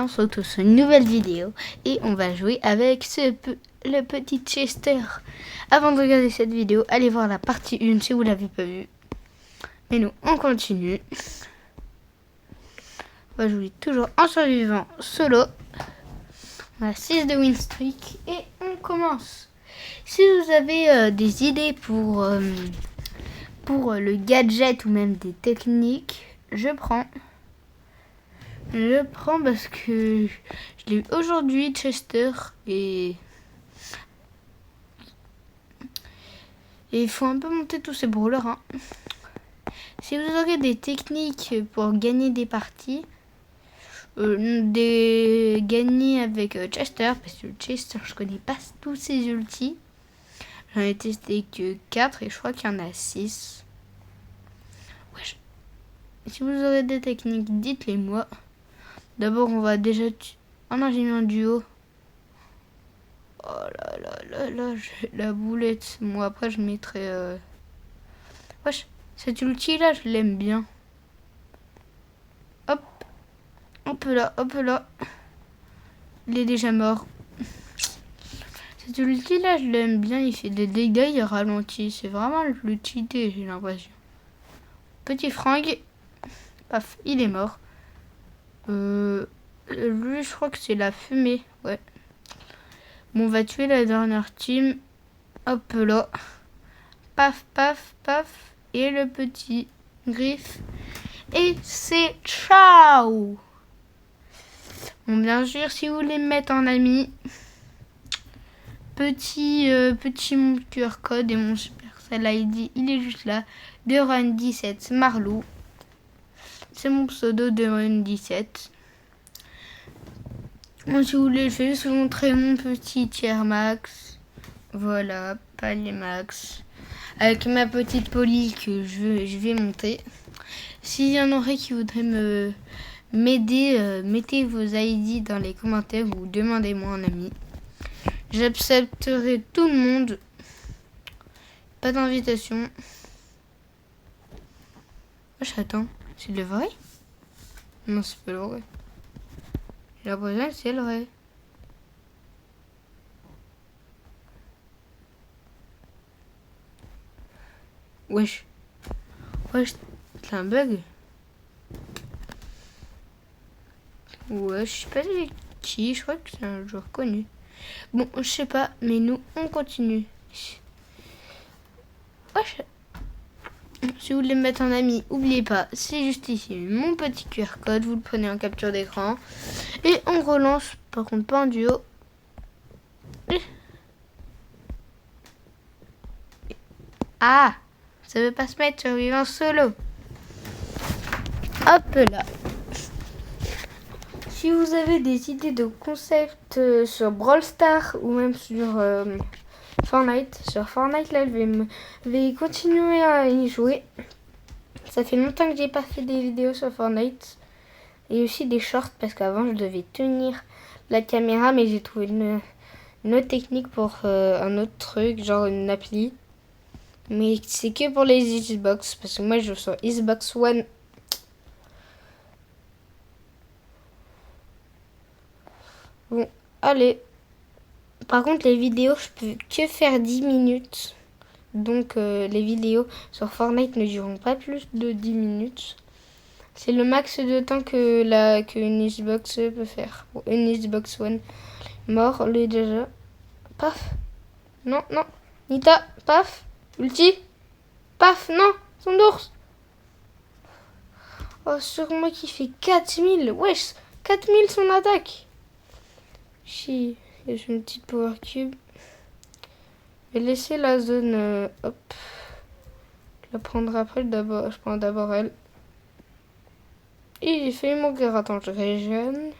On se retrouve sur une nouvelle vidéo et on va jouer avec le petit Chester. Avant de regarder cette vidéo, allez voir la partie 1 si vous l'avez pas vue. Mais nous, on continue. On va jouer toujours en survivant solo. On a 6 de win streak et on commence. Si vous avez des idées pour le gadget ou même des techniques, je prends parce que je l'ai eu aujourd'hui, Chester, et il faut un peu monter tous ces brawlers. Hein. Si vous aurez des techniques pour gagner des parties, gagner avec Chester, parce que Chester, je connais pas tous ses ultis. J'en ai testé que 4 et je crois qu'il y en a 6. Ouais, si vous aurez des techniques, dites-les moi. D'abord, on va déjà... Oh non, j'ai mis un duo. Oh là là là là, j'ai la boulette. Moi, après, je mettrai... Wesh, cet ulti-là, je l'aime bien. Hop. Hop là, hop là. Il est déjà mort. Cet ulti-là, je l'aime bien. Il fait des dégâts, il ralentit. C'est vraiment l'ulti D, j'ai l'impression. Petit fringue. Paf, il est mort. Lui, je crois que c'est la fumée. Ouais. Bon, on va tuer la dernière team. Hop là. Paf, paf, paf. Et le petit griffe. Et c'est ciao. Bon, bien sûr, si vous voulez me mettre en ami, petit mon QR code et mon Supercell ID, il est juste là. DeRun17 Marlou. C'est mon pseudo DeRun17. Bon, si vous voulez, je vais juste vous montrer mon petit tier max. Voilà, palier max. Avec ma petite police que je vais monter. S'il y en aurait qui voudraient m'aider, mettez vos ID dans les commentaires ou demandez-moi un ami. J'accepterai tout le monde. Pas d'invitation. Oh, j'attends. C'est le vrai? Non, c'est pas le vrai. J'ai l'impression que c'est le vrai. Wesh. Wesh, c'est un bug. Ouais, je sais pas qui, je crois que c'est un joueur connu. Bon, je sais pas, mais nous, on continue. Wesh. Si vous voulez me mettre en ami, n'oubliez pas, c'est juste ici mon petit QR code, vous le prenez en capture d'écran. Et on relance, par contre pas en duo. Ah, ça veut pas se mettre sur vivant solo. Hop là. Si vous avez des idées de concepts sur Brawl Stars ou même sur Fortnite, là je vais continuer à y jouer. Ça fait longtemps que j'ai pas fait des vidéos sur Fortnite et aussi des shorts parce qu'avant je devais tenir la caméra, mais j'ai trouvé une autre technique pour un autre truc, genre une appli. Mais c'est que pour les Xbox parce que moi je joue sur Xbox One. Bon, allez. Par contre, les vidéos, je peux que faire 10 minutes. Donc, les vidéos sur Fortnite ne dureront pas plus de 10 minutes. C'est le max de temps qu'une Xbox peut faire. Bon, une Xbox One. Mort, le déjà. Paf. Non, non. Nita, paf. Ulti. Paf, non. Son d'ours. Oh, sur moi qui fait 4000. Wesh, 4000 son attaque. Chi. J'ai une petite power cube. Je vais laisser la zone. Hop. Je la prendrai après. Je prends d'abord elle. Et j'ai fait mourir. Attends, je régène.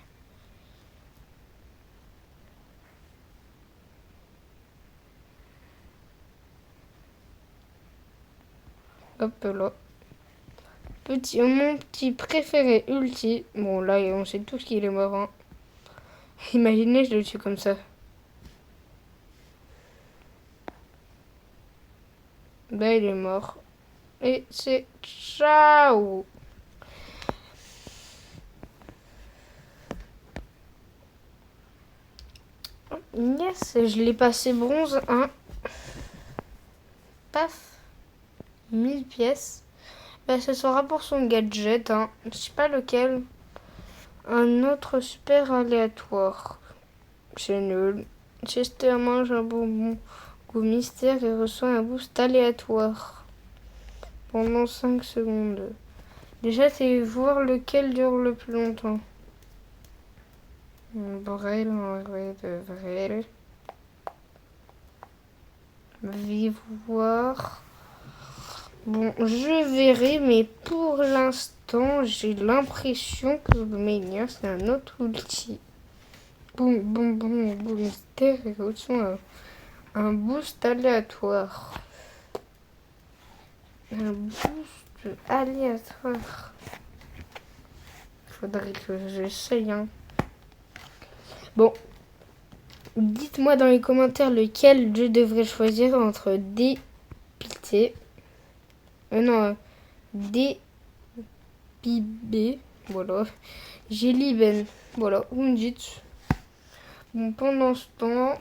Hop là. Mon petit préféré ulti. Bon, là, on sait tous qu'il est mort. Hein. Imaginez, je le tue comme ça. Là, il est mort. Et c'est ciao. Yes, je l'ai passé bronze 1. Paf. 1000 pièces. Ben, ce sera pour son gadget. Hein. Je sais pas lequel. Un autre super aléatoire. C'est nul. Chester mange un bonbon goût mystère et reçoit un boost aléatoire pendant 5 secondes. Déjà, c'est voir lequel dure le plus longtemps. Vrai, vrai, de vrai. Voir. Bon, je verrai, mais pour l'instant, j'ai l'impression que le meilleur, c'est un autre ulti. Boum, boum, boum, boum, mystère et reçoit un boost aléatoire. Un boost aléatoire. Faudrait que j'essaye, hein. Bon. Dites-moi dans les commentaires lequel je devrais choisir entre dépité. Non. Dépibé. Voilà. Géliben. Voilà. Vous me dites. Bon, pendant ce temps.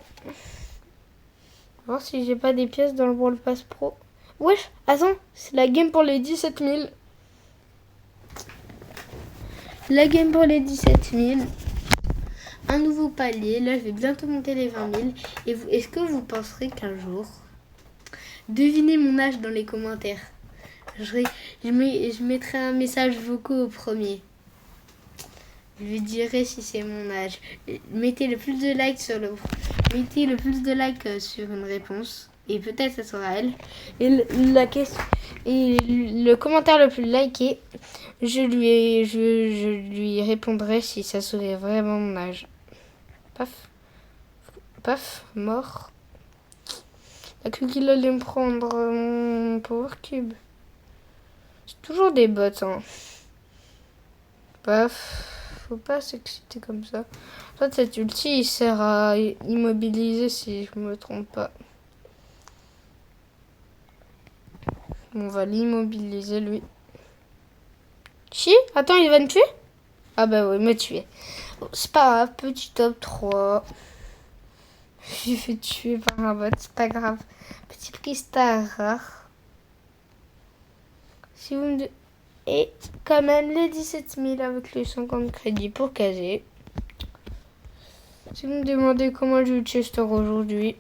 Voir si j'ai pas des pièces dans le Brawl Pass Pro. Wesh, attends, c'est la game pour les 17 000. La game pour les 17 000. Un nouveau palier. Là, je vais bientôt monter les 20 000. Et vous, est-ce que vous penserez qu'un jour... Devinez mon âge dans les commentaires. Je mettrai un message vocal au premier. Je lui dirai si c'est mon âge. Mettez le plus de likes sur une réponse. Et peut-être ça sera elle. Et le commentaire le plus liké, je lui répondrai si ça serait vraiment mon âge. Paf. Paf. Mort. La cru qu'il allait me prendre mon Power Cube. C'est toujours des bots, hein. Paf. Faut pas s'exciter comme ça. En fait, cet ulti, il sert à immobiliser si je me trompe pas. On va l'immobiliser, lui. Si, attends, il va me tuer? Ah bah oui, il m'a tué. Bon, c'est pas grave, petit top 3. Je suis fait tuer par un bot, c'est pas grave. Petit prix star rare. Si vous me... Et quand même les 17 000 avec les 50 crédits pour caser. Si vous me demandez comment j'ai eu Chester aujourd'hui,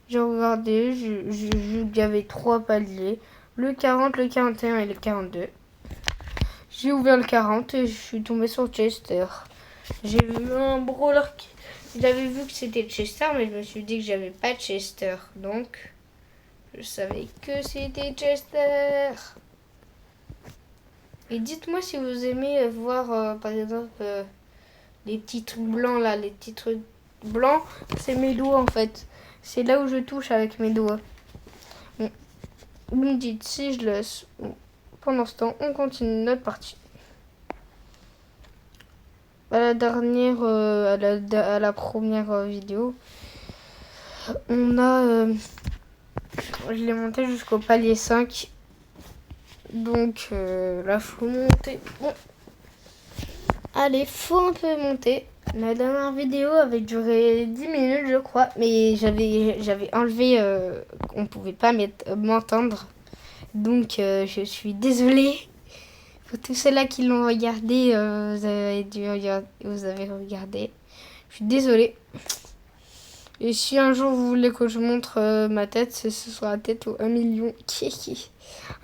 j'ai regardé, il y avait 3 paliers. Le 40, le 41 et le 42. J'ai ouvert le 40 et je suis tombé sur Chester. J'ai vu un brawler j'avais vu que c'était Chester, mais je me suis dit que j'avais pas Chester. Donc, je savais que c'était Chester. Et dites-moi si vous aimez voir, par exemple, les petits trucs blancs là. Les petits trucs blancs, c'est mes doigts en fait. C'est là où je touche avec mes doigts. Bon. Vous me dites si je laisse. Bon. Pendant ce temps, on continue notre partie. À la dernière, à la première vidéo, on a... je l'ai monté jusqu'au palier 5. Donc là, faut monter. Bon. Allez, faut un peu monter. La dernière vidéo avait duré 10 minutes, je crois. Mais j'avais enlevé... on pouvait pas m'entendre. Donc, je suis désolée. Pour tous ceux-là qui l'ont regardé, vous avez regardé. Je suis désolée. Et si un jour vous voulez que je montre ma tête, ce sera la tête au 1 million.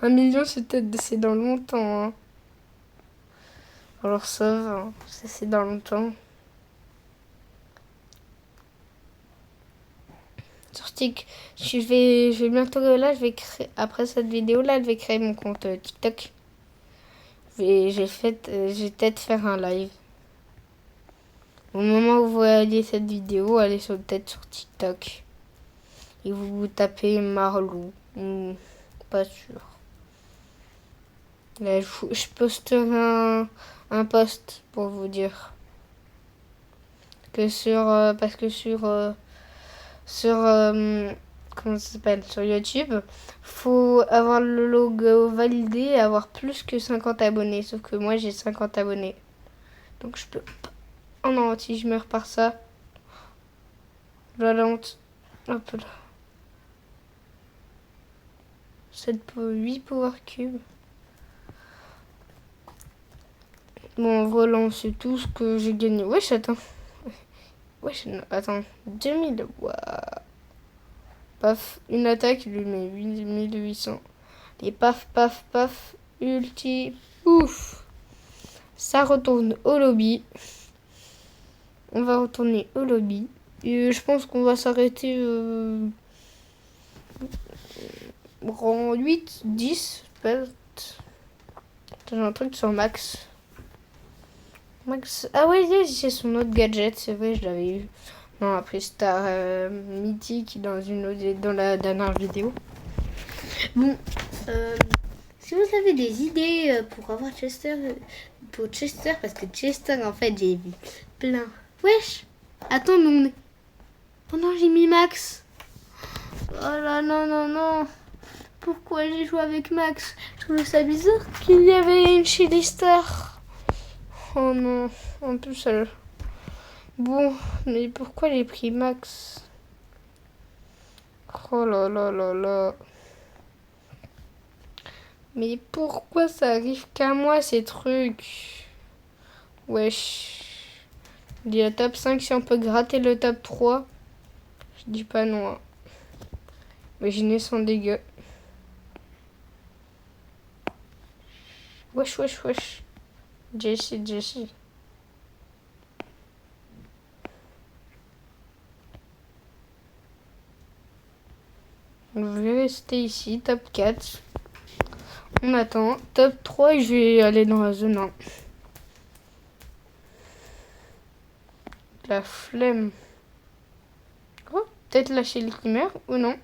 1 million, c'est dans longtemps. Hein. Alors ça va, ça c'est dans longtemps. Surtout que je vais bientôt là, je vais créer, après cette vidéo là, je vais créer mon compte TikTok. J'ai peut-être faire un live. Au moment où vous voyez cette vidéo, allez peut-être sur TikTok. Et vous tapez Marlou. Pas sûr. Là, je posterai un post pour vous dire. Que parce que sur comment ça s'appelle, sur YouTube, faut avoir le logo validé et avoir plus que 50 abonnés. Sauf que moi, j'ai 50 abonnés. Donc, je peux pas. Oh non, si je meurs par ça. Là, la honte. Hop là. 8 power cubes. Bon, voilà, c'est tout ce que j'ai gagné. Wesh, attends. Wesh, attends. 2000. Waouh. Paf. Une attaque, il lui met 8800. Et paf, paf, paf. Ulti. Ouf. Ça retourne au lobby. On va retourner au lobby. Et je pense qu'on va s'arrêter rang 8, 10. Peut-être. J'ai un truc sur Max. Max. Ah ouais, c'est son autre gadget, c'est vrai, je l'avais eu. Non, après Star mythique dans la dernière vidéo. Bon, si vous avez des idées pour avoir Chester, parce que Chester, en fait, j'ai vu plein. Wesh, attends, non. Oh non, j'ai mis Max. Oh là, non, non, non. Pourquoi j'ai joué avec Max? Je trouvais ça bizarre qu'il y avait une Chili Star. Oh non, en plus elle... Bon, mais pourquoi j'ai pris Max? Oh là là là là. Mais pourquoi ça arrive qu'à moi ces trucs? Wesh. Il y a top 5 si on peut gratter le top 3. Je dis pas non. Hein. Imaginez son dégât. Wesh, wesh, wesh. Jessie. Je vais rester ici, top 4. On attend. Top 3 et je vais aller dans la zone 1. La flemme. Oh, peut-être lâcher le chimère ou non.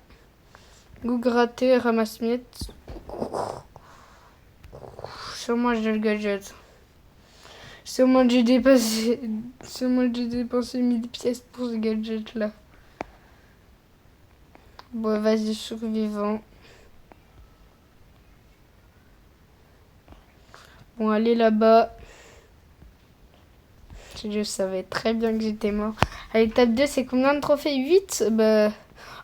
Goût gratté, ramasse-miettes. Sûrement j'ai le gadget. Sûrement j'ai dépensé 1000 pièces pour ce gadget là. Bon, vas-y, survivant. Bon, allez là-bas. Je savais très bien que j'étais mort. Allez, top 2, c'est combien de trophées? 8. Bah...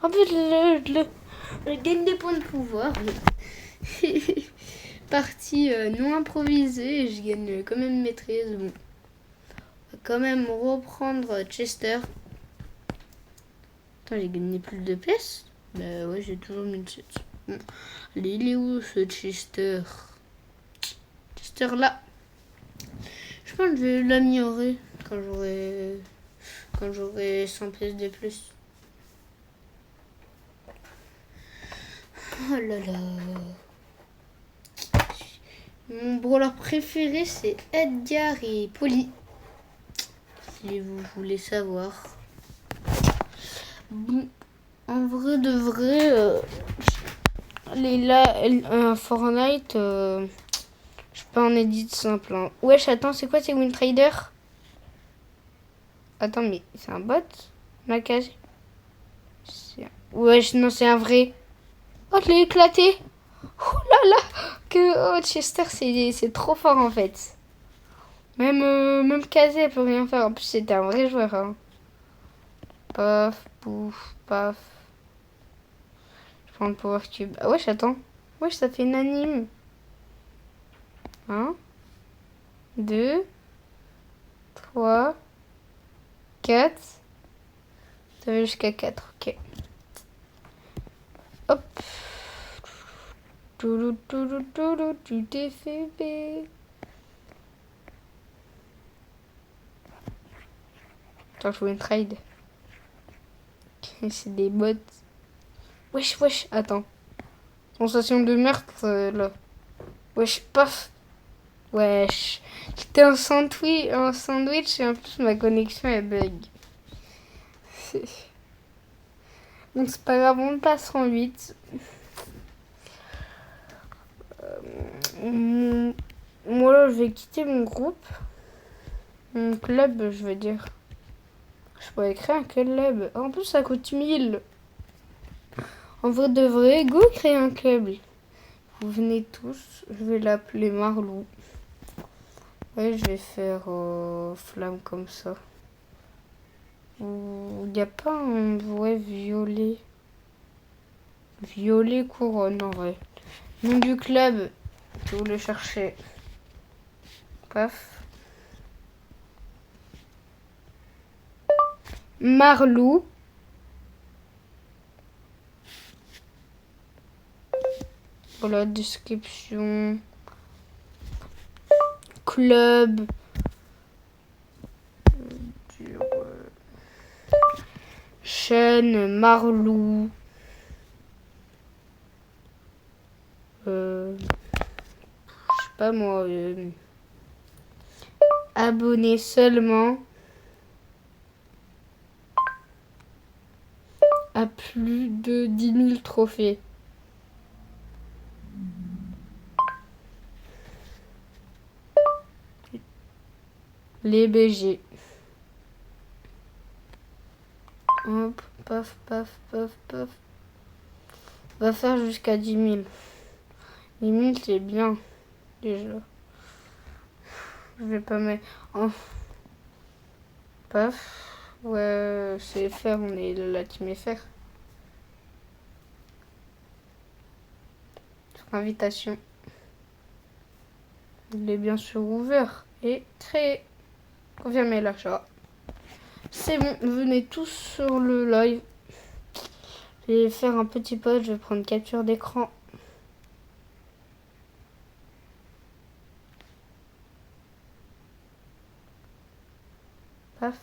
En fait, le gagne des points de pouvoir. Partie non improvisée. Je gagne quand même maîtrise. Bon. On va quand même reprendre Chester. Attends, j'ai gagné plus de pièces? Bah ouais, j'ai toujours 1700. Bon. Allez, il est où ce Chester? Chester là. Je pense que je vais l'améliorer quand j'aurai 100 pièces de plus. Oh là là. Mon brawler préféré c'est Edgar et Polly. Si vous voulez savoir. Bon, en vrai de vrai, Fortnite, je peux en éditer simple. Hein. Wesh, attends, c'est quoi ces WinTrader? Attends, mais c'est un bot? Macage. Wesh, non, c'est un vrai. Oh, je l'ai éclaté. Oh là là. Chester, c'est trop fort en fait. Même Kazé, elle peut rien faire. En plus, c'était un vrai joueur. Hein. Paf, pouf, paf. Je prends le Power Cube. Ah, wesh, attends. Wesh, ça fait une anime. 1, 2, 3, 4. Ça va jusqu'à 4, ok. Hop. Tu t'es fait b. Attends, je veux une trade. C'est des bots. Wesh, attends. Sensation de meurtre, là. Wesh, paf. Wesh. J'étais en sandwich et en plus ma connexion est bug. Donc c'est pas grave, on passe en 8. Moi là, je vais quitter mon groupe. Mon club, je veux dire. Je pourrais créer un club. En plus, ça coûte 1000. En vrai de vrai, go créer un club. Vous venez tous. Je vais l'appeler Marlou. Ouais, je vais faire flamme comme ça. Il n'y a pas un vrai violet. Violet couronne en vrai. Nom du club, je voulais chercher. Paf. Marlou. Voilà, description. Club. Chaîne, Marlou. Je sais pas moi. Abonnés seulement. À plus de 10 000 trophées. Les BG. Hop, paf, paf, paf, paf. On va faire jusqu'à 10 000. 10 000 c'est bien. Déjà. Je vais pas mettre... Oh. Paf. Ouais, c'est FR, on est la team FR. Sur invitation. Il est bien sûr ouvert et créé. Confirmez l'achat. C'est bon, venez tous sur le live. Je vais faire un petit post, je vais prendre capture d'écran. Paf.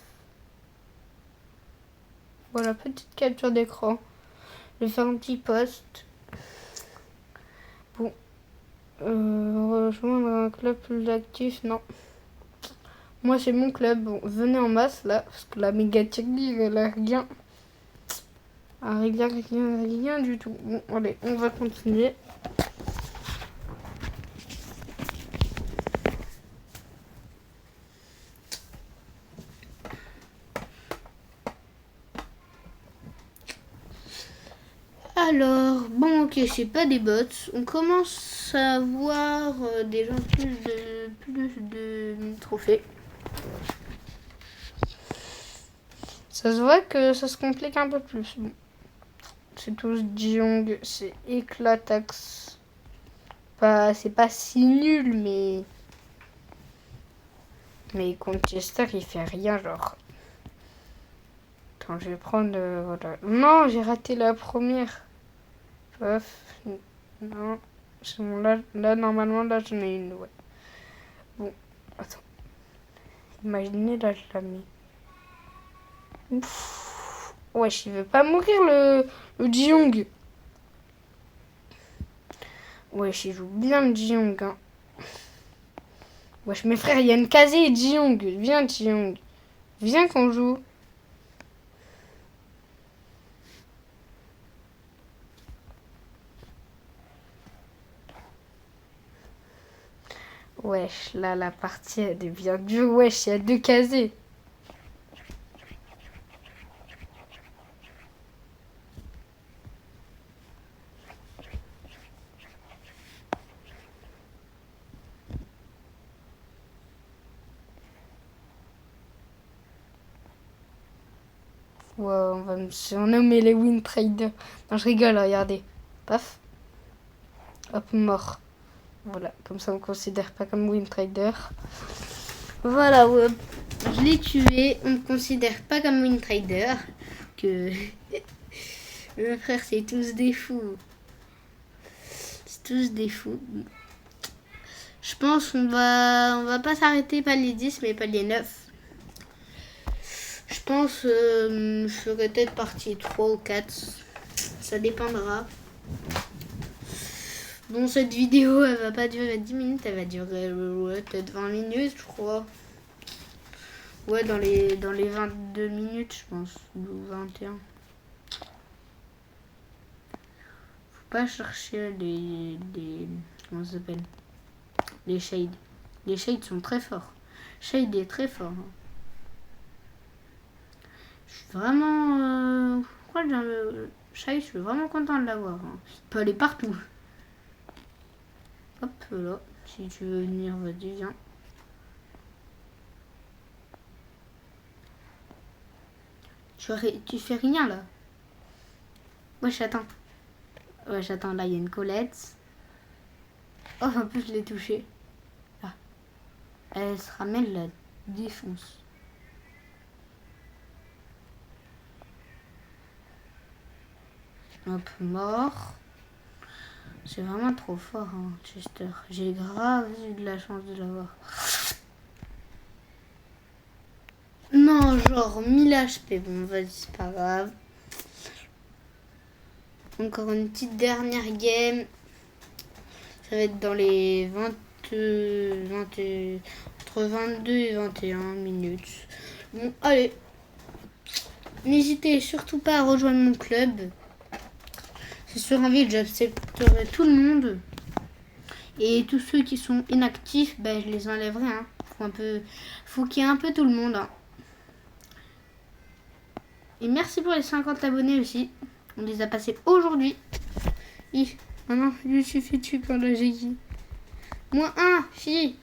Voilà, petite capture d'écran. Je vais faire un petit post. Bon. Rejoindre un club plus actif, non. Moi, c'est mon club. Bon, venez en masse, là, parce que la méga League, elle a rien. Rien du tout. Bon, allez, on va continuer. Alors, bon, ok, c'est pas des bots. On commence à voir des gens plus de trophées. Ça se voit que ça se complique un peu plus. Bon. C'est tous Jong, c'est Éclatax. C'est pas si nul, mais... Mais Contester, il fait rien, genre. Attends, je vais prendre... voilà. Non, j'ai raté la première. Paf. Non. C'est bon, là, normalement, là, j'en ai une, ouais. Bon, attends. Imaginez, là, je la mets. Ouf. Wesh, il veut pas mourir, le Jong. Wesh, il joue bien, le Jong, hein. Wesh, mes frères, il y a une casée et Jong. Viens, Jong. Viens qu'on joue. Wesh, là, la partie, elle devient dure. Wesh, il y a 2 casés. Ouais, on va me surnommer les win traders. Non, je rigole, regardez. Paf. Hop, mort. Voilà, comme ça on ne considère pas comme win trader. Voilà, ouais. Je l'ai tué. On ne considère pas comme win trader. Que mes frères, c'est tous des fous. C'est tous des fous. Je pense qu'on va pas s'arrêter palier 10, mais palier 9. Je pense je ferai peut-être partie 3 ou 4. Ça dépendra. Bon, cette vidéo, elle va pas durer 10 minutes. Elle va durer peut-être 20 minutes, je crois. Ouais, dans les 22 minutes, je pense. Ou 21. Faut pas chercher les comment ça s'appelle? Les shades. Les shades sont très forts. Shade est très fort. Hein. Je suis vraiment... Shade, je suis vraiment content de l'avoir. Hein. Il peut aller partout. Hop, là. Si tu veux venir, vas-y, viens. Tu fais rien là. Wesh, attends. Wesh, attends, là il y a une Colette. Oh, en plus je l'ai touchée. Là. Elle se ramène, la défonce. Hop, mort. C'est vraiment trop fort, hein, Chester. J'ai grave eu de la chance de l'avoir. Non, genre 1000 HP. Bon, vas-y, c'est pas grave. Encore une petite dernière game. Ça va être dans les 20, entre 22 et 21 minutes. Bon, allez. N'hésitez surtout pas à rejoindre mon club. C'est sur un vide, j'accepterai tout le monde. Et tous ceux qui sont inactifs, ben, je les enlèverai. Hein. Faut qu'il y ait un peu tout le monde. Hein. Et merci pour les 50 abonnés aussi. On les a passés aujourd'hui. Oh non, je me suis fait tuer par la GI. -1, fille.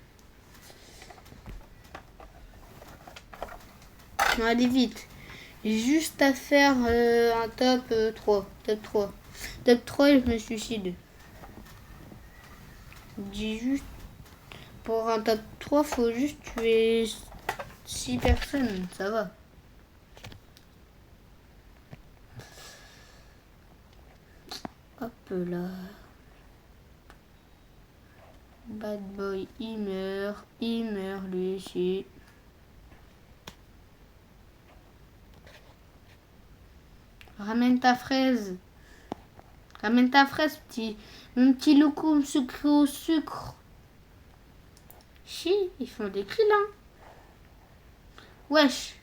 Non, allez vite. J'ai juste à faire un top 3. Top 3. Top 3 et je me suicide. Je dis juste. Pour un top 3, faut juste tuer 6 personnes. Ça va. Hop là. Bad boy, il meurt lui ici. Ramène ta fraise. Ramène ta fraise, mon petit loukoum sucré au sucre. Chi, ils font des kills, hein. Wesh.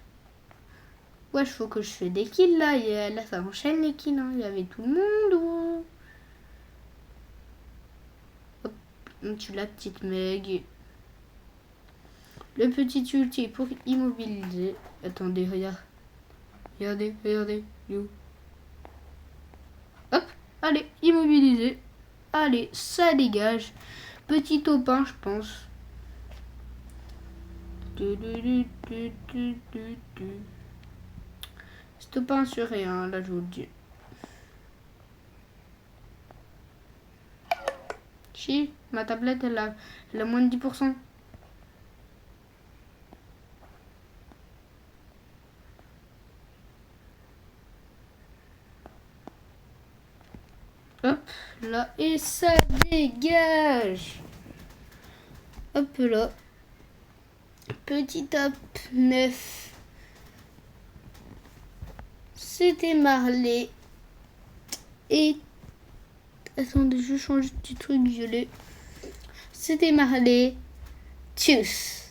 Wesh, faut que je fasse des kills, là. Là, ça enchaîne les kills, hein. Il y avait tout le monde, Hop, on tue la petite Meg. Le petit ulti pour immobiliser. Attendez, regarde. Regardez. You. Hop, allez, immobiliser. Allez, ça dégage. Petit topin, je pense. C'est topin sur rien, là, je vous le dis. Chi, ma tablette, elle a moins de 10%. Hop, là, et ça dégage. Hop là. Petit top 9. C'était Marley. Et... Attendez, je change de petit truc violet. C'était Marley. Tchuss.